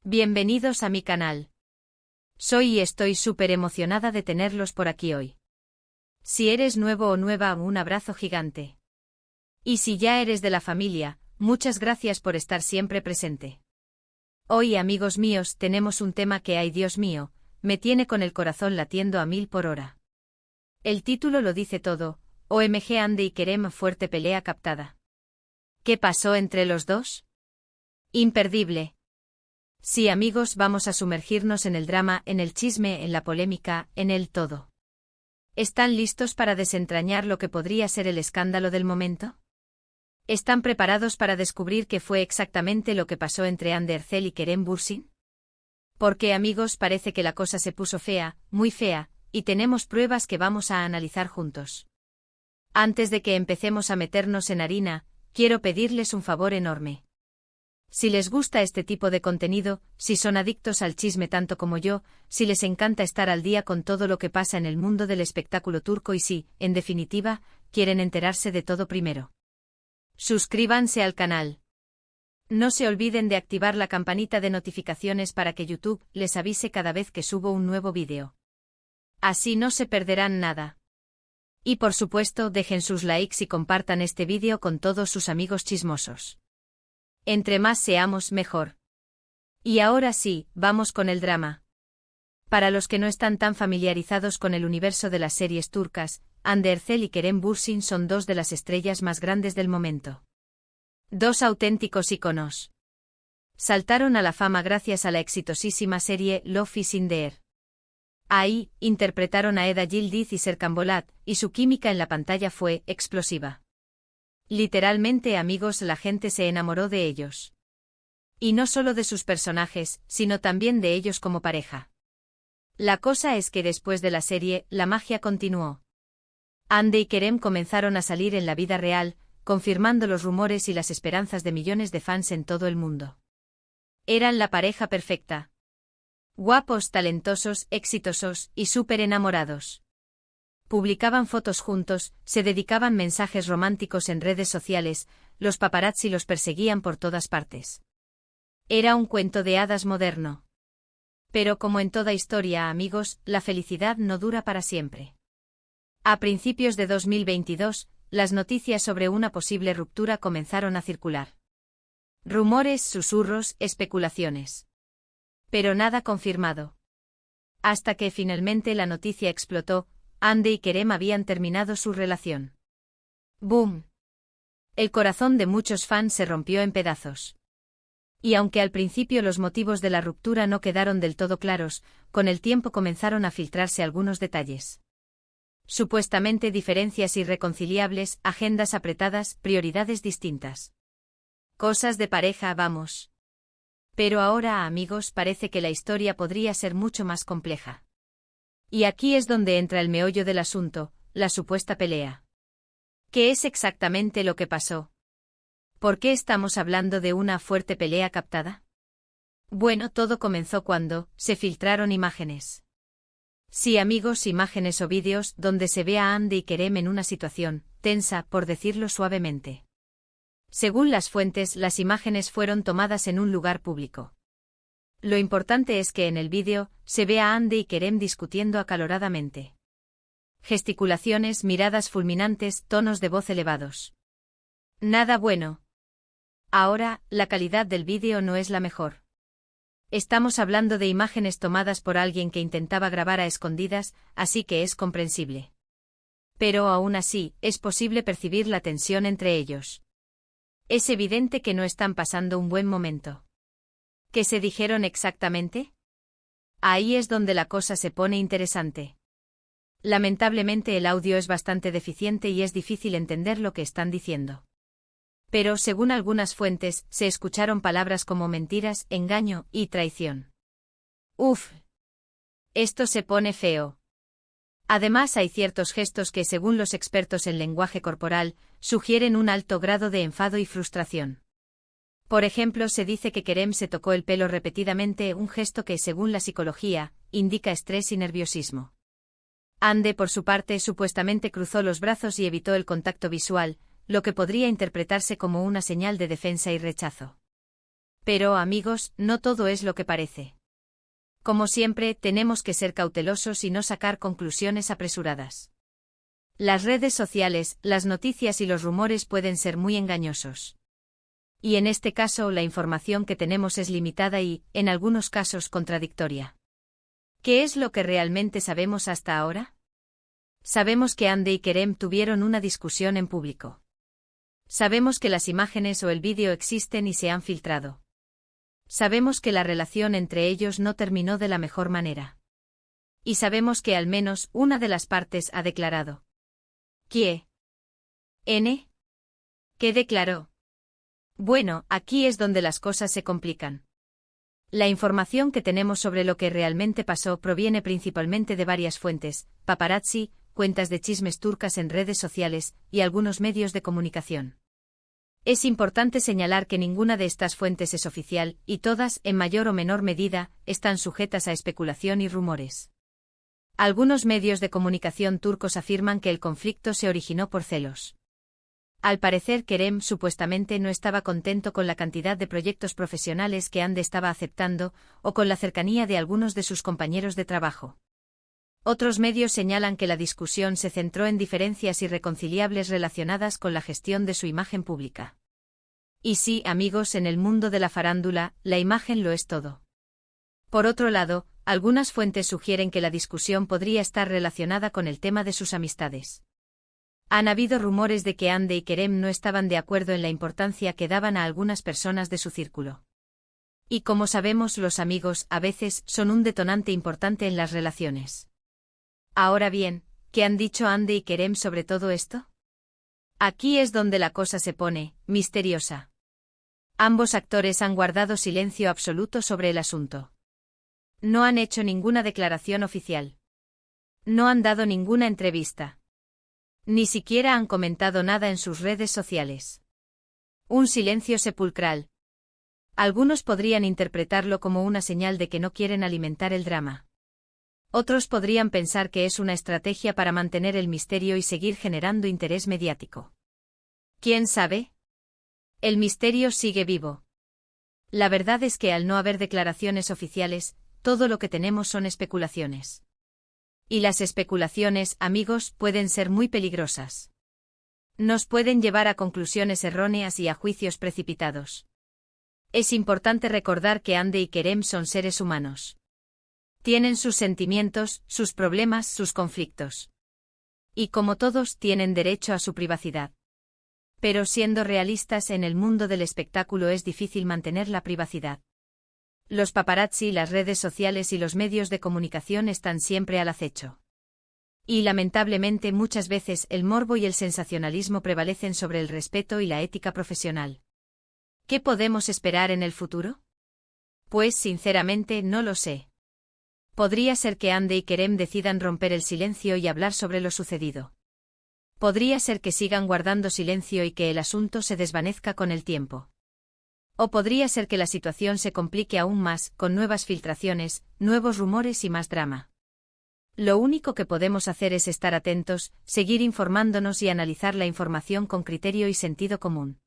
Bienvenidos a mi canal. Soy y estoy súper emocionada de tenerlos por aquí hoy. Si eres nuevo o nueva, un abrazo gigante. Y si ya eres de la familia, muchas gracias por estar siempre presente. Hoy, amigos míos, tenemos un tema que, ay Dios mío, me tiene con el corazón latiendo a 1000 por hora. El título lo dice todo: OMG, Ande y Kerem, fuerte pelea captada. ¿Qué pasó entre los dos? Imperdible. Sí, amigos, vamos a sumergirnos en el drama, en el chisme, en la polémica, en el todo. ¿Están listos para desentrañar lo que podría ser el escándalo del momento? ¿Están preparados para descubrir qué fue exactamente lo que pasó entre Hande Erçel y Kerem Bürsin? Porque, amigos, parece que la cosa se puso fea, muy fea, y tenemos pruebas que vamos a analizar juntos. Antes de que empecemos a meternos en harina, quiero pedirles un favor enorme. Si les gusta este tipo de contenido, si son adictos al chisme tanto como yo, si les encanta estar al día con todo lo que pasa en el mundo del espectáculo turco y si, en definitiva, quieren enterarse de todo primero, suscríbanse al canal. No se olviden de activar la campanita de notificaciones para que YouTube les avise cada vez que subo un nuevo vídeo. Así no se perderán nada. Y por supuesto, dejen sus likes y compartan este vídeo con todos sus amigos chismosos. Entre más seamos, mejor. Y ahora sí, vamos con el drama. Para los que no están tan familiarizados con el universo de las series turcas, Hande Erçel y Kerem Bürsin son dos de las estrellas más grandes del momento. Dos auténticos íconos. Saltaron a la fama gracias a la exitosísima serie Love is in the Air. Ahí, interpretaron a Eda Yildiz y Serkan Bolat, y su química en la pantalla fue explosiva. Literalmente, amigos, la gente se enamoró de ellos. Y no solo de sus personajes, sino también de ellos como pareja. La cosa es que después de la serie, la magia continuó. Hande y Kerem comenzaron a salir en la vida real, confirmando los rumores y las esperanzas de millones de fans en todo el mundo. Eran la pareja perfecta. Guapos, talentosos, exitosos y súper enamorados. Publicaban fotos juntos, se dedicaban mensajes románticos en redes sociales, los paparazzi los perseguían por todas partes. Era un cuento de hadas moderno. Pero como en toda historia, amigos, la felicidad no dura para siempre. A principios de 2022, las noticias sobre una posible ruptura comenzaron a circular. Rumores, susurros, especulaciones. Pero nada confirmado. Hasta que finalmente la noticia explotó: Hande y Kerem habían terminado su relación. ¡Boom! El corazón de muchos fans se rompió en pedazos. Y aunque al principio los motivos de la ruptura no quedaron del todo claros, con el tiempo comenzaron a filtrarse algunos detalles. Supuestamente diferencias irreconciliables, agendas apretadas, prioridades distintas. Cosas de pareja, vamos. Pero ahora, amigos, parece que la historia podría ser mucho más compleja. Y aquí es donde entra el meollo del asunto, la supuesta pelea. ¿Qué es exactamente lo que pasó? ¿Por qué estamos hablando de una fuerte pelea captada? Bueno, todo comenzó cuando se filtraron imágenes. Sí, amigos, imágenes o vídeos donde se ve a Hande y Kerem en una situación tensa, por decirlo suavemente. Según las fuentes, las imágenes fueron tomadas en un lugar público. Lo importante es que en el vídeo se ve a Hande y Kerem discutiendo acaloradamente. Gesticulaciones, miradas fulminantes, tonos de voz elevados. Nada bueno. Ahora, la calidad del vídeo no es la mejor. Estamos hablando de imágenes tomadas por alguien que intentaba grabar a escondidas, así que es comprensible. Pero aún así, es posible percibir la tensión entre ellos. Es evidente que no están pasando un buen momento. ¿Qué se dijeron exactamente? Ahí es donde la cosa se pone interesante. Lamentablemente el audio es bastante deficiente y es difícil entender lo que están diciendo. Pero según algunas fuentes, se escucharon palabras como mentiras, engaño y traición. Uf. Esto se pone feo. Además, hay ciertos gestos que, según los expertos en lenguaje corporal, sugieren un alto grado de enfado y frustración. Por ejemplo, se dice que Kerem se tocó el pelo repetidamente, un gesto que, según la psicología, indica estrés y nerviosismo. Hande, por su parte, supuestamente cruzó los brazos y evitó el contacto visual, lo que podría interpretarse como una señal de defensa y rechazo. Pero, amigos, no todo es lo que parece. Como siempre, tenemos que ser cautelosos y no sacar conclusiones apresuradas. Las redes sociales, las noticias y los rumores pueden ser muy engañosos. Y en este caso, la información que tenemos es limitada y, en algunos casos, contradictoria. ¿Qué es lo que realmente sabemos hasta ahora? Sabemos que Andy y Kerem tuvieron una discusión en público. Sabemos que las imágenes o el vídeo existen y se han filtrado. Sabemos que la relación entre ellos no terminó de la mejor manera. Y sabemos que al menos una de las partes ha declarado. ¿Quién? ¿N? ¿Qué declaró? Bueno, aquí es donde las cosas se complican. La información que tenemos sobre lo que realmente pasó proviene principalmente de varias fuentes, paparazzi, cuentas de chismes turcas en redes sociales y algunos medios de comunicación. Es importante señalar que ninguna de estas fuentes es oficial, y todas, en mayor o menor medida, están sujetas a especulación y rumores. Algunos medios de comunicación turcos afirman que el conflicto se originó por celos. Al parecer, Kerem supuestamente no estaba contento con la cantidad de proyectos profesionales que Hande estaba aceptando, o con la cercanía de algunos de sus compañeros de trabajo. Otros medios señalan que la discusión se centró en diferencias irreconciliables relacionadas con la gestión de su imagen pública. Y sí, amigos, en el mundo de la farándula, la imagen lo es todo. Por otro lado, algunas fuentes sugieren que la discusión podría estar relacionada con el tema de sus amistades. Han habido rumores de que Hande y Kerem no estaban de acuerdo en la importancia que daban a algunas personas de su círculo. Y como sabemos, los amigos, a veces, son un detonante importante en las relaciones. Ahora bien, ¿qué han dicho Hande y Kerem sobre todo esto? Aquí es donde la cosa se pone misteriosa. Ambos actores han guardado silencio absoluto sobre el asunto. No han hecho ninguna declaración oficial. No han dado ninguna entrevista. Ni siquiera han comentado nada en sus redes sociales. Un silencio sepulcral. Algunos podrían interpretarlo como una señal de que no quieren alimentar el drama. Otros podrían pensar que es una estrategia para mantener el misterio y seguir generando interés mediático. ¿Quién sabe? El misterio sigue vivo. La verdad es que al no haber declaraciones oficiales, todo lo que tenemos son especulaciones. Y las especulaciones, amigos, pueden ser muy peligrosas. Nos pueden llevar a conclusiones erróneas y a juicios precipitados. Es importante recordar que Hande y Kerem son seres humanos. Tienen sus sentimientos, sus problemas, sus conflictos. Y como todos, tienen derecho a su privacidad. Pero siendo realistas, en el mundo del espectáculo es difícil mantener la privacidad. Los paparazzi, las redes sociales y los medios de comunicación están siempre al acecho. Y lamentablemente muchas veces el morbo y el sensacionalismo prevalecen sobre el respeto y la ética profesional. ¿Qué podemos esperar en el futuro? Pues sinceramente no lo sé. Podría ser que Hande y Kerem decidan romper el silencio y hablar sobre lo sucedido. Podría ser que sigan guardando silencio y que el asunto se desvanezca con el tiempo. O podría ser que la situación se complique aún más, con nuevas filtraciones, nuevos rumores y más drama. Lo único que podemos hacer es estar atentos, seguir informándonos y analizar la información con criterio y sentido común.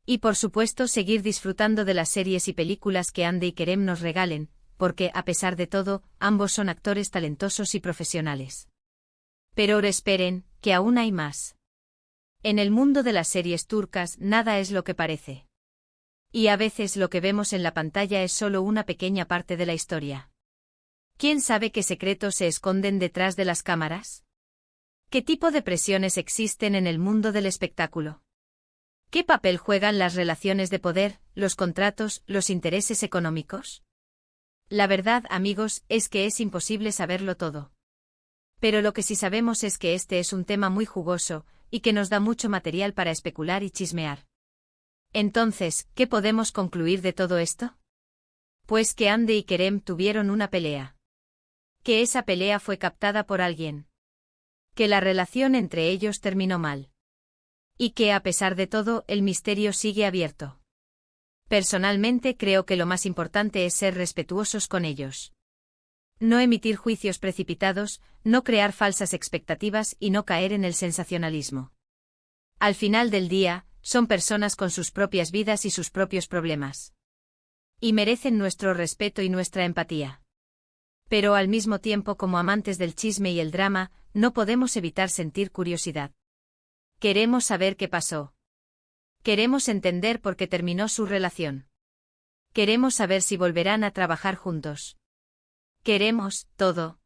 Y por supuesto seguir disfrutando de las series y películas que Hande y Kerem nos regalen, porque, a pesar de todo, ambos son actores talentosos y profesionales. Pero esperen, que aún hay más. En el mundo de las series turcas nada es lo que parece. Y a veces lo que vemos en la pantalla es solo una pequeña parte de la historia. ¿Quién sabe qué secretos se esconden detrás de las cámaras? ¿Qué tipo de presiones existen en el mundo del espectáculo? ¿Qué papel juegan las relaciones de poder, los contratos, los intereses económicos? La verdad, amigos, es que es imposible saberlo todo. Pero lo que sí sabemos es que este es un tema muy jugoso, y que nos da mucho material para especular y chismear. Entonces, ¿qué podemos concluir de todo esto? Pues que Hande y Kerem tuvieron una pelea. Que esa pelea fue captada por alguien. Que la relación entre ellos terminó mal. Y que a pesar de todo, el misterio sigue abierto. Personalmente creo que lo más importante es ser respetuosos con ellos. No emitir juicios precipitados, no crear falsas expectativas y no caer en el sensacionalismo. Al final del día, son personas con sus propias vidas y sus propios problemas. Y merecen nuestro respeto y nuestra empatía. Pero al mismo tiempo, como amantes del chisme y el drama, no podemos evitar sentir curiosidad. Queremos saber qué pasó. Queremos entender por qué terminó su relación. Queremos saber si volverán a trabajar juntos. Queremos todo.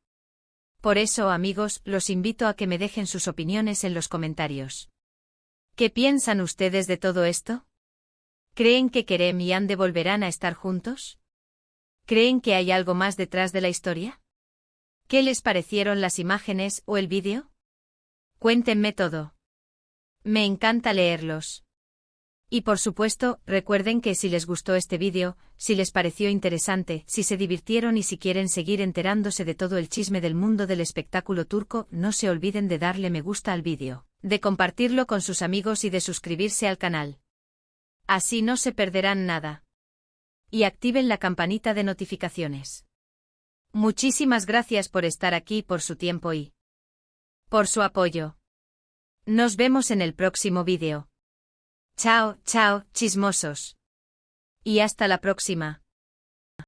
Por eso, amigos, los invito a que me dejen sus opiniones en los comentarios. ¿Qué piensan ustedes de todo esto? ¿Creen que Kerem y Hande volverán a estar juntos? ¿Creen que hay algo más detrás de la historia? ¿Qué les parecieron las imágenes o el vídeo? Cuéntenme todo. Me encanta leerlos. Y por supuesto, recuerden que si les gustó este vídeo, si les pareció interesante, si se divirtieron y si quieren seguir enterándose de todo el chisme del mundo del espectáculo turco, no se olviden de darle me gusta al vídeo, de compartirlo con sus amigos y de suscribirse al canal. Así no se perderán nada. Y activen la campanita de notificaciones. Muchísimas gracias por estar aquí, por su tiempo y por su apoyo. Nos vemos en el próximo vídeo. Chao, chao, chismosos. Y hasta la próxima.